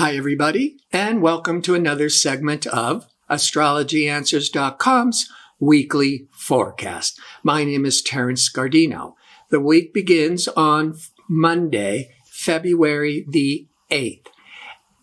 Hi, everybody, and welcome to another segment of AstrologyAnswers.com's weekly forecast. My name is Terence Scardino. The week begins on Monday, February the 8th.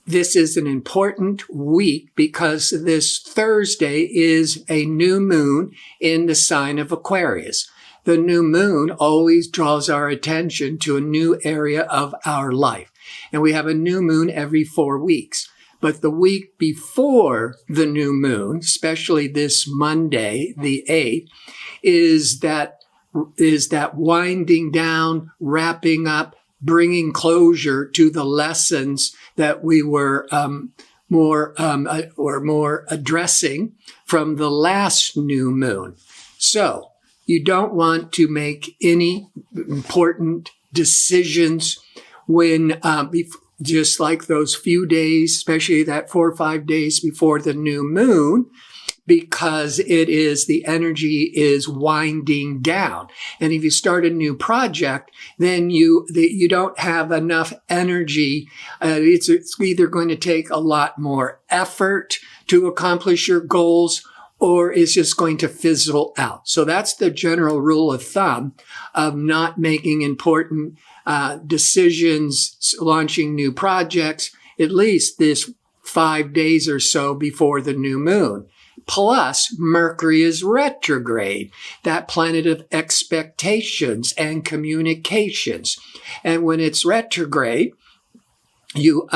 This is an important week because this Thursday is a new moon in the sign of Aquarius. The new moon always draws our attention to a new area of our life. And we have a new moon every 4 weeks. But the week before the new moon, especially this Monday, the 8th, is that winding down, wrapping up, bringing closure to the lessons that we were more addressing from the last new moon. So you don't want to make any important decisions when just like those few days, especially that 4 or 5 days before the new moon, because the energy is winding down. And if you start a new project, then you don't have enough energy. It's either going to take a lot more effort to accomplish your goals, or it's just going to fizzle out. So that's the general rule of thumb of not making important decisions, launching new projects, at least this 5 days or so before the new moon. Plus, Mercury is retrograde, that planet of expectations and communications. And when it's retrograde, you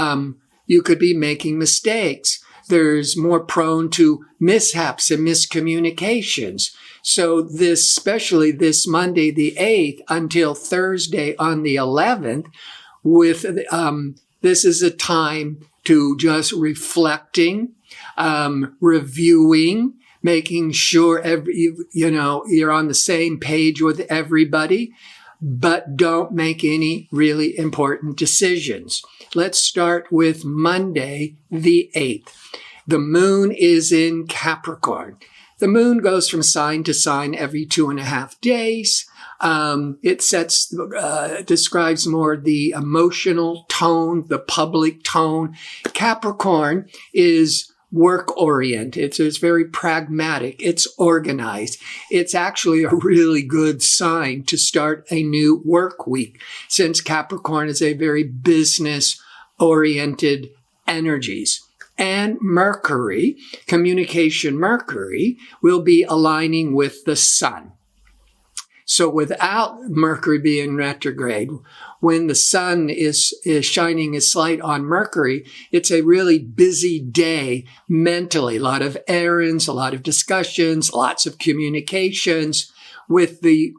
could be making mistakes. There's more prone to mishaps and miscommunications. So especially this Monday, the 8th, until Thursday on the 11th, this is a time to just reflecting, reviewing, making sure you're on the same page with everybody, but don't make any really important decisions. Let's start with Monday, the 8th. The moon is in Capricorn. The moon goes from sign to sign every 2.5 days. It describes more the emotional tone, the public tone. Capricorn is work-oriented. It's very pragmatic. It's organized. It's actually a really good sign to start a new work week, since Capricorn is a very business-oriented energies. And Mercury, communication Mercury, will be aligning with the sun. So without Mercury being retrograde, when the sun is shining its light on Mercury, it's a really busy day mentally. A lot of errands, a lot of discussions, lots of communications. With the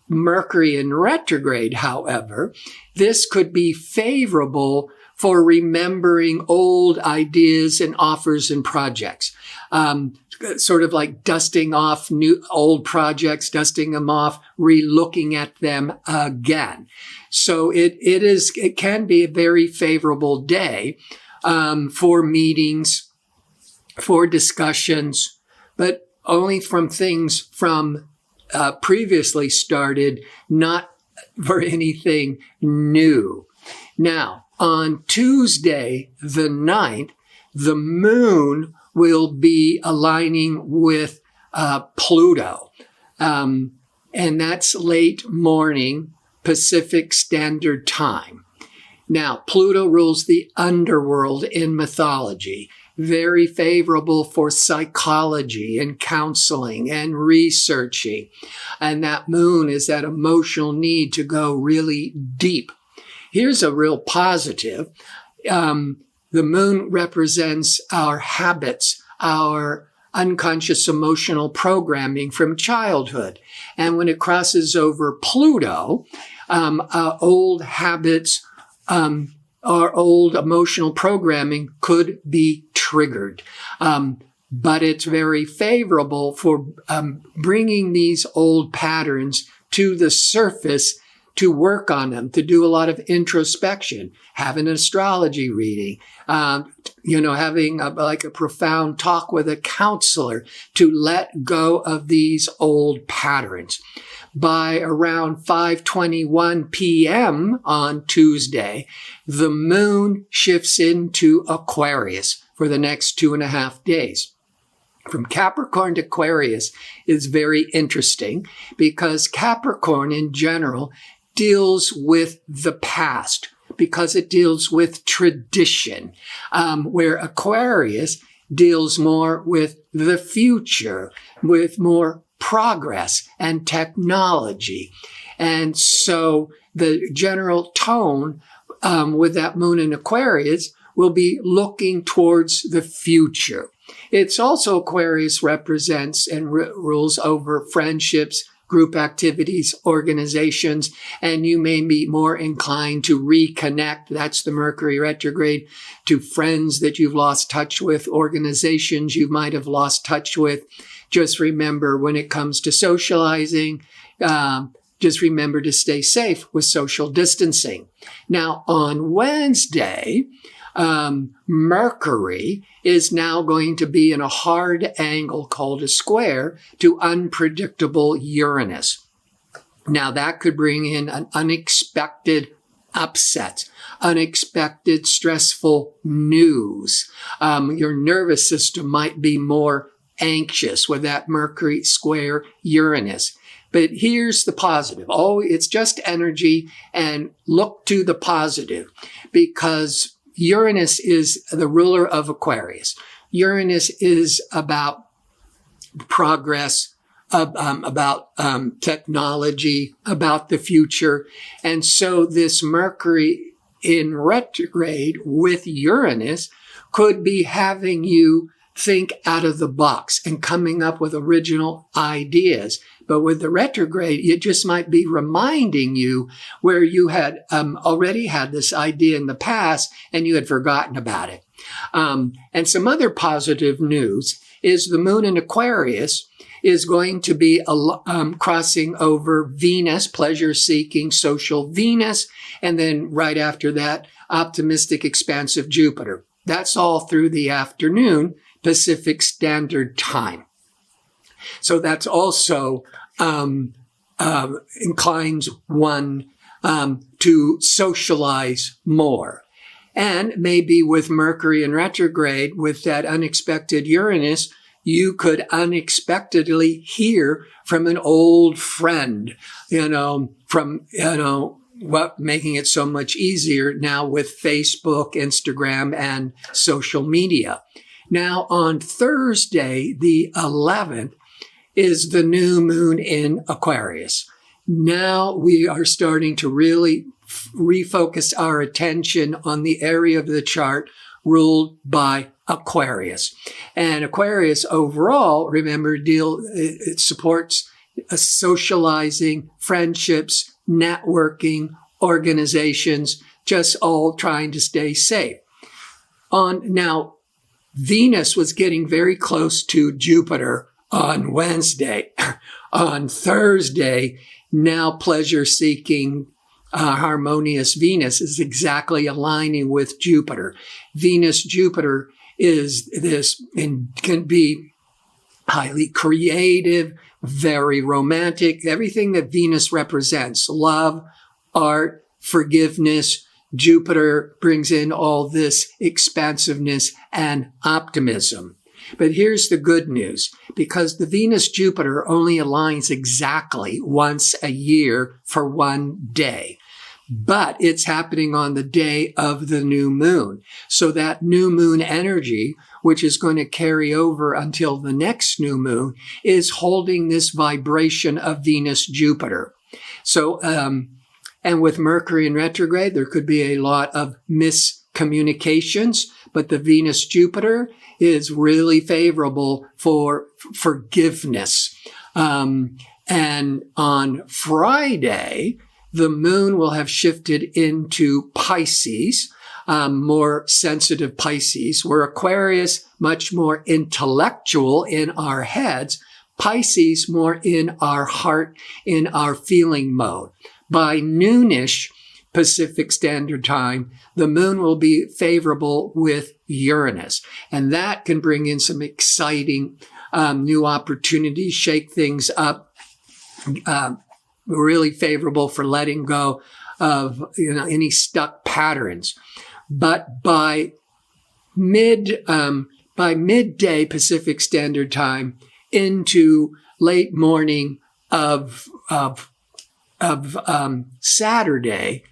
Mercury in retrograde, however, this could be favorable for remembering old ideas and offers and projects. Sort of like dusting off old projects, dusting them off, re-looking at them again. So it can be a very favorable day for meetings, for discussions, but only from things from previously started, not for anything new. Now, on Tuesday, the 9th, the moon will be aligning with Pluto. And that's late morning Pacific Standard Time. Now, Pluto rules the underworld in mythology. Very favorable for psychology and counseling and researching. And that moon is that emotional need to go really deep. Here's a real positive. The moon represents our habits, our unconscious emotional programming from childhood. And when it crosses over Pluto, our old habits, our old emotional programming could be triggered. But it's very favorable for bringing these old patterns to the surface to work on them, to do a lot of introspection, have an astrology reading, having a profound talk with a counselor to let go of these old patterns. By around 5:21 p.m. on Tuesday, the moon shifts into Aquarius for the next 2.5 days. From Capricorn to Aquarius is very interesting because Capricorn in general deals with the past, because it deals with tradition, where Aquarius deals more with the future, with more progress and technology. And so the general tone with that moon in Aquarius will be looking towards the future. It's also Aquarius represents and rules over friendships, group activities, organizations, and you may be more inclined to reconnect. That's the Mercury retrograde, to friends that you've lost touch with, organizations you might have lost touch with. Just remember, when it comes to socializing, just remember to stay safe with social distancing. Now, on Wednesday, Mercury is now going to be in a hard angle called a square to unpredictable Uranus. Now, that could bring in an unexpected upset, unexpected stressful news. Your nervous system might be more anxious with that Mercury square Uranus. But here's the positive. Oh, it's just energy, and look to the positive, because Uranus is the ruler of Aquarius. Uranus is about progress, about technology, about the future. And so this Mercury in retrograde with Uranus could be having you think out of the box and coming up with original ideas. But with the retrograde, it just might be reminding you where you had already had this idea in the past and you had forgotten about it. And some other positive news is the moon in Aquarius is going to be crossing over Venus, pleasure-seeking, social Venus, and then right after that, optimistic, expansive Jupiter. That's all through the afternoon, Pacific Standard Time. So that's also inclines one to socialize more. And maybe with Mercury in retrograde, with that unexpected Uranus, you could unexpectedly hear from an old friend, making it so much easier now with Facebook, Instagram, and social media. Now, on Thursday, the 11th, is the new moon in Aquarius. Now we are starting to really refocus our attention on the area of the chart ruled by Aquarius. And Aquarius overall, remember, it supports socializing, friendships, networking, organizations, just all trying to stay safe. Now, Venus was getting very close to Jupiter on Wednesday. On Thursday, now pleasure-seeking, harmonious Venus is exactly aligning with Jupiter. Venus-Jupiter is this, and can be highly creative, very romantic, everything that Venus represents, love, art, forgiveness. Jupiter brings in all this expansiveness and optimism. But here's the good news, because the Venus-Jupiter only aligns exactly once a year for one day. But it's happening on the day of the new moon. So that new moon energy, which is going to carry over until the next new moon, is holding this vibration of Venus-Jupiter. So, and with Mercury in retrograde, there could be a lot of miscommunications, but the Venus-Jupiter is really favorable for forgiveness. And on Friday, the moon will have shifted into Pisces, more sensitive Pisces, where Aquarius, much more intellectual in our heads, Pisces more in our heart, in our feeling mode. by noonish Pacific Standard Time, the moon will be favorable with Uranus. And that can bring in some exciting new opportunities, shake things up, really favorable for letting go of any stuck patterns. But by midday Pacific Standard Time into late morning of Saturday,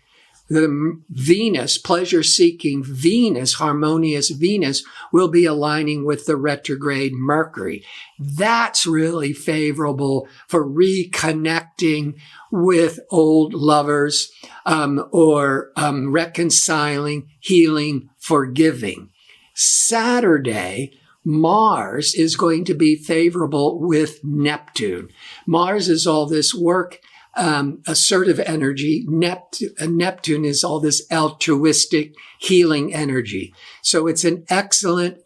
the Venus, pleasure-seeking Venus, harmonious Venus, will be aligning with the retrograde Mercury. That's really favorable for reconnecting with old lovers, or reconciling, healing, forgiving. Saturday, Mars is going to be favorable with Neptune. Mars is all this work, assertive energy. Neptune is all this altruistic, healing energy. So it's an excellent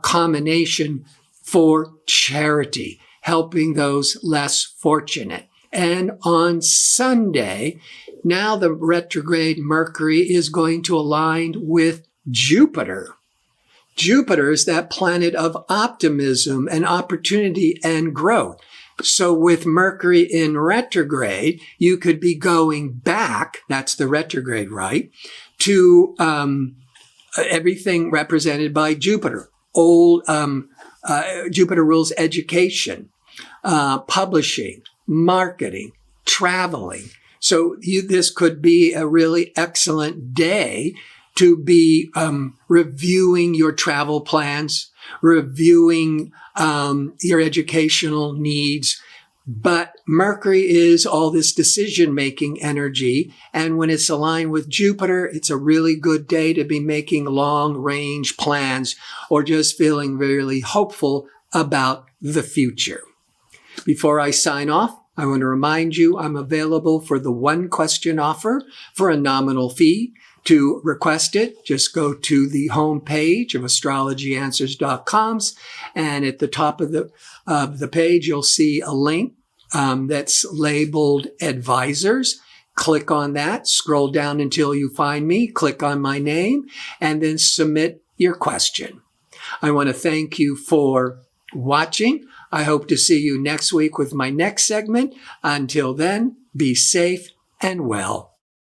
combination for charity, helping those less fortunate. And on Sunday, now the retrograde Mercury is going to align with Jupiter. Jupiter is that planet of optimism and opportunity and growth. So with Mercury in retrograde, you could be going back, that's the retrograde, right, to everything represented by Jupiter. Jupiter rules education, publishing, marketing, traveling. So this could be a really excellent day to be reviewing your travel plans, reviewing your educational needs. But Mercury is all this decision-making energy. And when it's aligned with Jupiter, it's a really good day to be making long-range plans or just feeling really hopeful about the future. Before I sign off, I want to remind you I'm available for the one-question offer for a nominal fee. To request it, just go to the home page of astrologyanswers.com, and at the top of the page, you'll see a link that's labeled Advisors. Click on that, scroll down until you find me, click on my name, and then submit your question. I want to thank you for watching. I hope to see you next week with my next segment. Until then, be safe and well.